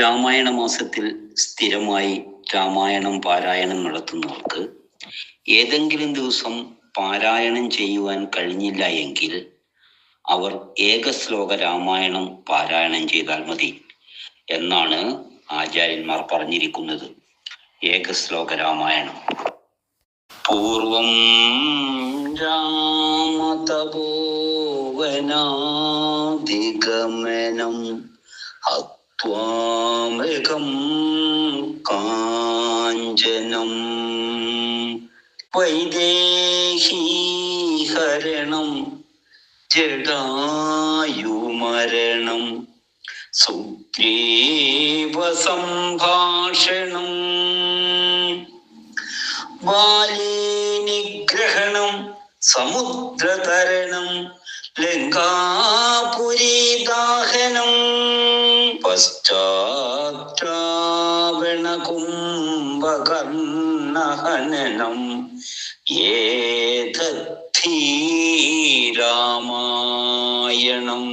രാമായണ മാസത്തിൽ സ്ഥിരമായി രാമായണം പാരായണം നടത്തുന്നവർക്ക് ഏതെങ്കിലും ദിവസം പാരായണം ചെയ്യുവാൻ കഴിഞ്ഞില്ല എങ്കിൽ അവർ ഏകശ്ലോക രാമായണം പാരായണം ചെയ്താൽ മതി എന്നാണ് ആചാര്യന്മാർ പറഞ്ഞിരിക്കുന്നത്. ഏകശ്ലോക രാമായണം. പൂർവം രാമതപോവനാധിഗമനം ത്വാമൃഗം കാഞ്ചനം വൈദേഹീഹരണം ജടായുമരണം സുഗ്രീവസംഭാഷണം ബാലീനിഗ്രഹണം സമുദ്രതരണം ലങ്കാപുരീദാഹനം പശ്ചാത്രാവണകുംഭകർണഹനനം ഏതദ്ധീ രാമായണം.